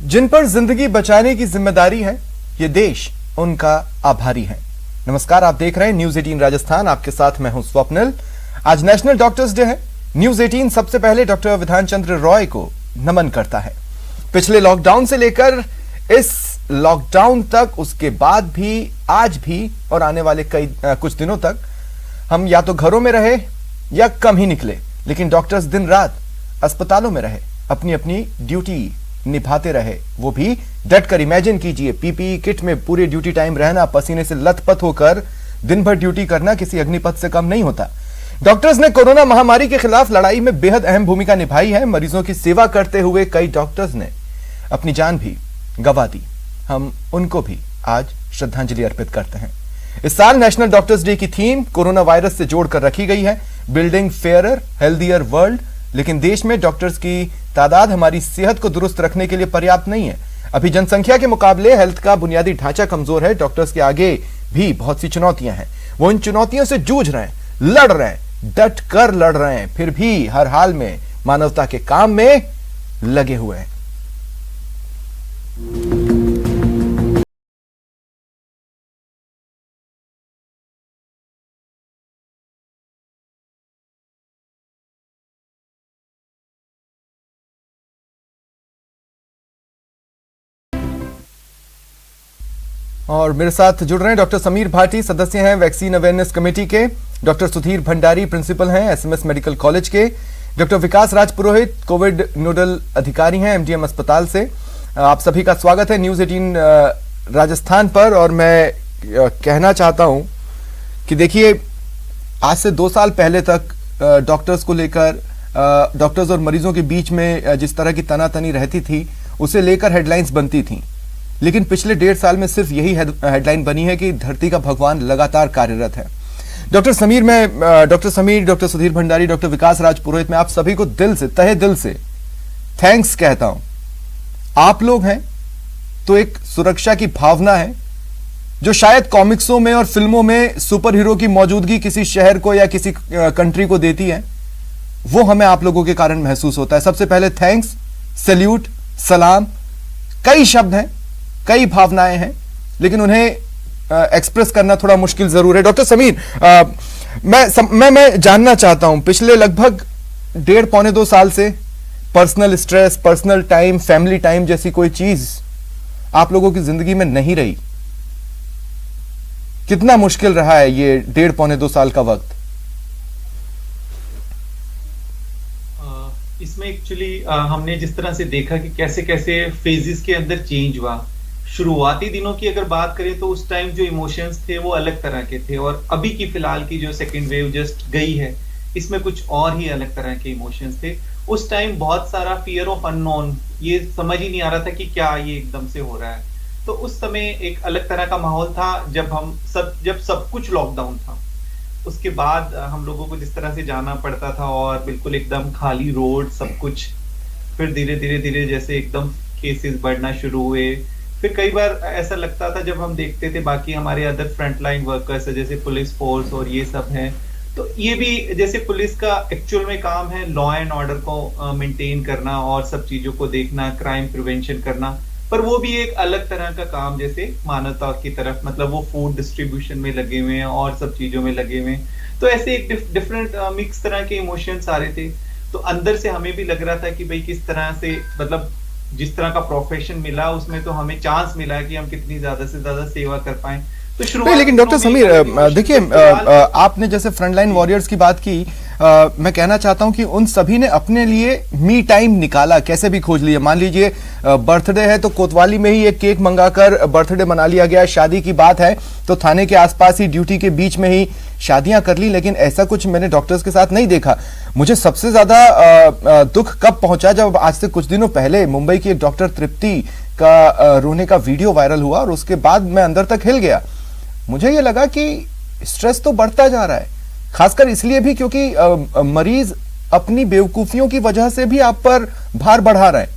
जिन पर जिंदगी बचाने की जिम्मेदारी है, ये देश उनका आभारी है। नमस्कार, आप देख रहे हैं न्यूज 18 राजस्थान। आपके साथ मैं हूं स्वप्निल। आज नेशनल डॉक्टर्स डे है। न्यूज 18 सबसे पहले डॉक्टर विधान चंद्र रॉय को नमन करता है। पिछले लॉकडाउन से लेकर इस लॉकडाउन तक, उसके बाद भी, आज भी और आने वाले कुछ दिनों तक हम या तो घरों में रहे या कम ही निकले, लेकिन डॉक्टर्स दिन रात अस्पतालों में रहे, अपनी अपनी ड्यूटी निभाते रहे, वो भी डट कर। इमेजिन कीजिए, पीपीई किट में पूरे ड्यूटी टाइम रहना, पसीने से लथपथ होकर दिन भर ड्यूटी करना किसी अग्निपथ से कम नहीं होता। डॉक्टर्स ने कोरोना महामारी के खिलाफ लड़ाई में बेहद अहम भूमिका निभाई है। मरीजों की सेवा करते हुए कई डॉक्टर्स ने अपनी जान भी गंवा दी। हम उनको भी आज श्रद्धांजलि अर्पित करते हैं। इस साल नेशनल डॉक्टर्स डे की थीम कोरोना वायरस से जोड़कर रखी गई है, बिल्डिंग फेयरर हेल्दियर वर्ल्ड। लेकिन देश में डॉक्टर्स की तादाद हमारी सेहत को दुरुस्त रखने के लिए पर्याप्त नहीं है। अभी जनसंख्या के मुकाबले हेल्थ का बुनियादी ढांचा कमजोर है। डॉक्टर्स के आगे भी बहुत सी चुनौतियां हैं। वो इन चुनौतियों से जूझ रहे हैं, लड़ रहे हैं, डट कर लड़ रहे हैं, फिर भी हर हाल में मानवता के काम में लगे हुए हैं। और मेरे साथ जुड़ रहे हैं डॉक्टर समीर भाटी, सदस्य हैं वैक्सीन अवेयरनेस कमेटी के, डॉक्टर सुधीर भंडारी, प्रिंसिपल हैं एसएमएस मेडिकल कॉलेज के, डॉक्टर विकास राज पुरोहित, कोविड नोडल अधिकारी हैं एमडीएम अस्पताल से। आप सभी का स्वागत है न्यूज 18 राजस्थान पर। और मैं कहना चाहता हूं कि देखिए, आज से 2 साल पहले तक डॉक्टर्स को लेकर, डॉक्टर्स और मरीजों के बीच में जिस तरह की तनातनी रहती थी, उसे लेकर हेडलाइंस बनती थी। लेकिन पिछले 1.5 साल में सिर्फ यही हेडलाइन बनी है कि धरती का भगवान लगातार कार्यरत है। Doctor Sameer, doctor Sudhir Bhandari, doctor Vikas Raj Purohit, मैं आप सभी को दिल से, तहे दिल से थैंक्स कहता हूं। आप लोग हैं तो एक सुरक्षा की भावना है जो शायद कॉमिक्सों में और फिल्मों में सुपर हीरो की मौजूदगी किसी शहर को या किसी कंट्री को देती है, वो हमें आप लोगों के कारण महसूस होता है। सबसे पहले थैंक्स, सैल्यूट, सलाम। कई शब्द हैं, कई भावनाएं हैं, लेकिन उन्हें एक्सप्रेस करना थोड़ा मुश्किल जरूर है। डॉक्टर समीर, मैं जानना चाहता हूं, पिछले लगभग 1.5-2 साल से personal stress, personal time, family time जैसी कोई चीज आप लोगों की जिंदगी में नहीं रही। कितना मुश्किल रहा है ये 1.5-2 साल का वक्त? इसमें एक्चुअली हमने जिस तरह से देखा कि कैसे कैसे फेजेस के अंदर चेंज हुआ। शुरुआती दिनों की अगर बात करें तो उस टाइम जो इमोशंस थे वो अलग तरह के थे, और अभी की फिलहाल की जो सेकेंड वेव जस्ट गई है, इसमें कुछ और ही अलग तरह के इमोशंस थे। उस टाइम बहुत सारा फियर ऑफ अननोन, ये समझ ही नहीं आ रहा था कि क्या ये एकदम से हो रहा है। तो उस समय एक अलग तरह का माहौल था जब सब कुछ लॉकडाउन था। उसके बाद हम लोगों को जिस तरह से जाना पड़ता था और बिल्कुल एकदम खाली रोड, सब कुछ। फिर धीरे धीरे जैसे एकदम केसेस बढ़ना शुरू हुए। फिर कई बार ऐसा लगता था जब हम देखते थे बाकी हमारे अदर फ्रंटलाइन वर्कर्स है, जैसे पुलिस फोर्स और ये सब है, तो ये भी जैसे पुलिस का एक्चुअल में काम है लॉ एंड ऑर्डर को मेंटेन करना और सब चीजों को देखना, क्राइम प्रिवेंशन करना, पर वो भी एक अलग तरह का काम, जैसे मानवता की तरफ, मतलब वो फूड डिस्ट्रीब्यूशन में लगे हुए हैं और सब चीजों में लगे हुए हैं। तो ऐसे एक डिफरेंट मिक्स तरह के इमोशंस आ रहे थे। तो अंदर से हमें भी लग रहा था कि भाई किस तरह से, मतलब जिस तरह का प्रोफेशन मिला उसमें तो हमें चांस मिला कि हम कितनी ज्यादा से ज्यादा सेवा कर पाए। तो शुरुआत, लेकिन डॉक्टर समीर देखिए, आपने जैसे फ्रंटलाइन वॉरियर्स की बात की, मैं कहना चाहता हूं कि उन सभी ने अपने लिए मी टाइम निकाला, कैसे भी खोज लिया। मान लीजिए बर्थडे है तो कोतवाली में ही एक केक मंगाकर बर्थडे मना लिया गया, शादी की बात है तो थाने के आसपास ही, ड्यूटी के बीच में ही शादियां कर ली। लेकिन ऐसा कुछ मैंने डॉक्टर्स के साथ नहीं देखा। मुझे सबसे ज्यादा दुख कब पहुंचा, जब आज से कुछ दिनों पहले मुंबई की एक डॉक्टर तृप्ति का रोने का वीडियो वायरल हुआ, और उसके बाद मैं अंदर तक हिल गया। मुझे ये लगा कि स्ट्रेस तो बढ़ता जा रहा है, खासकर इसलिए भी क्योंकि मरीज अपनी बेवकूफियों की वजह से भी आप पर भार बढ़ा रहे हैं।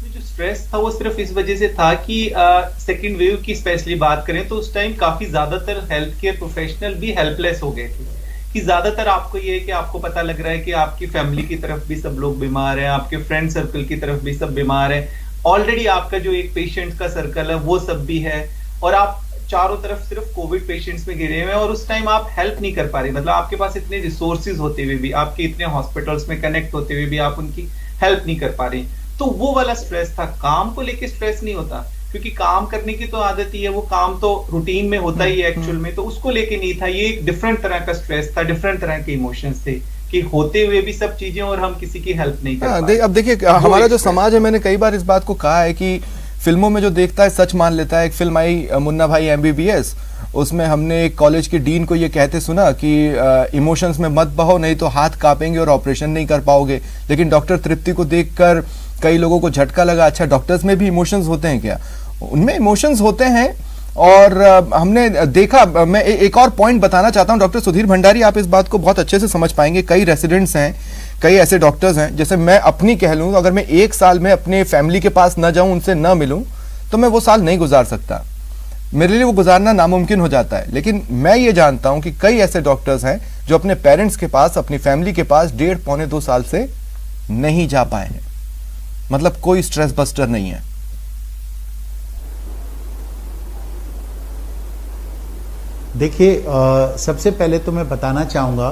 जो स्ट्रेस था वो सिर्फ इस वजह से था कि सेकेंड वेव की स्पेशली बात करें तो उस टाइम काफी ज्यादातर हेल्थ केयर प्रोफेशनल भी हेल्पलेस हो गए थे कि ज्यादातर आपको ये है कि आपको पता लग रहा है कि आपकी फैमिली की तरफ भी सब लोग बीमार हैं, आपके फ्रेंड सर्कल की तरफ भी सब बीमार हैं, ऑलरेडी आपका जो एक पेशेंट का सर्कल है वो सब भी है, और आप चारों तरफ सिर्फ कोविड पेशेंट्स में घिरे हुए हैं, और उस टाइम आप हेल्प नहीं कर पा रहे। मतलब आपके पास इतने रिसोर्सेज होते हुए भी, आपके इतने हॉस्पिटल्स में कनेक्ट होते हुए भी आप उनकी हेल्प नहीं कर पा रहे। तो वो वाला स्ट्रेस था। काम को लेके स्ट्रेस नहीं होता, क्योंकि काम करने की तो आदत ही है, वो काम तो रूटीन में होता ही है एक्चुअल में, तो उसको लेके नहीं था। ये एक डिफरेंट तरह का स्ट्रेस था, डिफरेंट तरह के इमोशंस थे कि होते हुए भी सब चीजें और हम किसी की हेल्प नहीं कर पा रहे। अब देखिए हमारा जो समाज है, मैंने कई बार इस बात को कहा है कि फिल्मों में जो देखता है सच मान लेता है। एक फिल्म आई मुन्ना भाई MBBS, उसमें हमने एक कॉलेज के डीन को ये कहते सुना कि इमोशंस में मत बहो, नहीं तो हाथ कांपेंगे और ऑपरेशन नहीं कर पाओगे। लेकिन डॉक्टर तृप्ति को देखकर कई लोगों को झटका लगा, अच्छा डॉक्टर्स में भी इमोशंस होते हैं क्या? उनमें इमोशंस होते हैं। और हमने देखा, मैं एक और पॉइंट बताना चाहता हूं डॉक्टर सुधीर भंडारी, आप इस बात को बहुत अच्छे से समझ पाएंगे। कई रेसिडेंट्स हैं, कई ऐसे डॉक्टर्स हैं, जैसे मैं अपनी कह लूं, अगर मैं एक साल में अपने फैमिली के पास न जाऊं, उनसे न मिलूं, तो मैं वो साल नहीं गुजार सकता। मेरे लिए वो गुजारना नामुमकिन हो जाता है। लेकिन मैं ये जानता हूं कि कई ऐसे डॉक्टर्स हैं जो अपने पेरेंट्स के पास, अपनी फैमिली के पास 1.5-2 साल से नहीं जा पाए हैं। मतलब कोई स्ट्रेस बस्टर नहीं है। देखिए, सबसे पहले तो मैं बताना चाहूँगा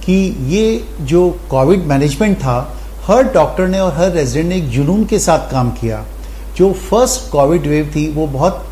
कि ये जो कोविड मैनेजमेंट था, हर डॉक्टर ने और हर रेजिडेंट ने एक जुनून के साथ काम किया। जो फर्स्ट कोविड वेव थी वो बहुत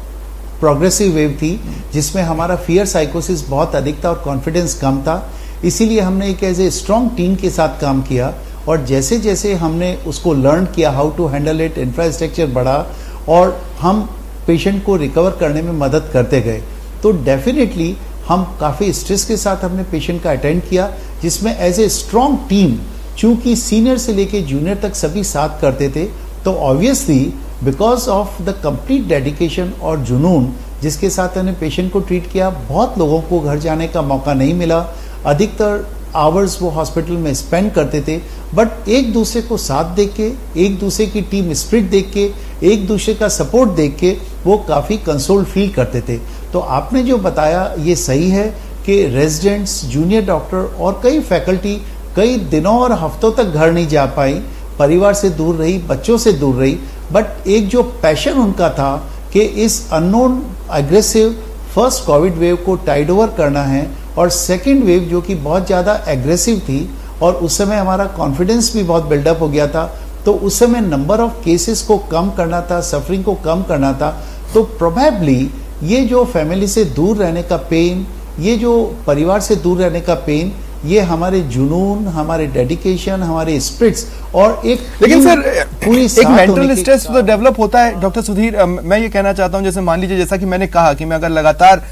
प्रोग्रेसिव वेव थी, जिसमें हमारा फियर साइकोसिस बहुत अधिक था और कॉन्फिडेंस कम था। इसीलिए हमने एक एज ए स्ट्रॉन्ग टीम के साथ काम किया, और जैसे जैसे हमने उसको लर्न किया how to handle it, infrastructure बढ़ा और हम पेशेंट को रिकवर करने में मदद करते गए। तो डेफिनेटली हम काफ़ी स्ट्रेस के साथ हमने पेशेंट का अटेंड किया, जिसमें एज ए स्ट्रॉन्ग टीम, चूंकि सीनियर से लेके जूनियर तक सभी साथ करते थे, तो obviously because of the complete dedication और जुनून जिसके साथ हमने पेशेंट को ट्रीट किया, बहुत लोगों को घर जाने का मौका नहीं मिला। अधिकतर आवर्स वो हॉस्पिटल में स्पेंड करते थे, बट एक दूसरे को साथ देख के, एक दूसरे की टीम स्पिरिट देख के, एक दूसरे का सपोर्ट देख के वो काफ़ी कंसोल्ड फील करते थे। तो आपने जो बताया ये सही है कि रेजिडेंट्स, जूनियर डॉक्टर और कई फैकल्टी कई दिनों और हफ्तों तक घर नहीं जा पाई, परिवार से दूर रही, बच्चों से दूर रही, बट एक जो पैशन उनका था कि इस unknown aggressive first Covid wave को टाइड ओवर करना है, और सेकेंड वेव जो कि बहुत ज़्यादा एग्रेसिव थी और उस समय हमारा कॉन्फिडेंस भी बहुत बिल्डअप हो गया था, तो उस समय नंबर ऑफ केसेस को कम करना था, सफरिंग को कम करना था। तो प्रोबेबली ये जो फैमिली से दूर रहने का पेन, ये जो परिवार से दूर रहने का पेन, ये हमारे जुनून, हमारे डेडिकेशन, हमारे स्पिरिट्स और एक, लेकिन सर एक मेंटल स्ट्रेस तो डेवलप होता है डॉक्टर सुधीर। मैं ये कहना चाहता हूँ, जैसे मान लीजिए, जैसा कि मैंने कहा कि मैं अगर लगातार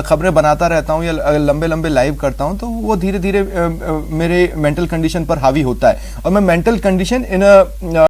खबरें बनाता रहता हूँ या लंबे लंबे लाइव करता हूँ, तो वो धीरे धीरे मेरे मेंटल कंडीशन पर हावी होता है। और मैं मेंटल कंडीशन इन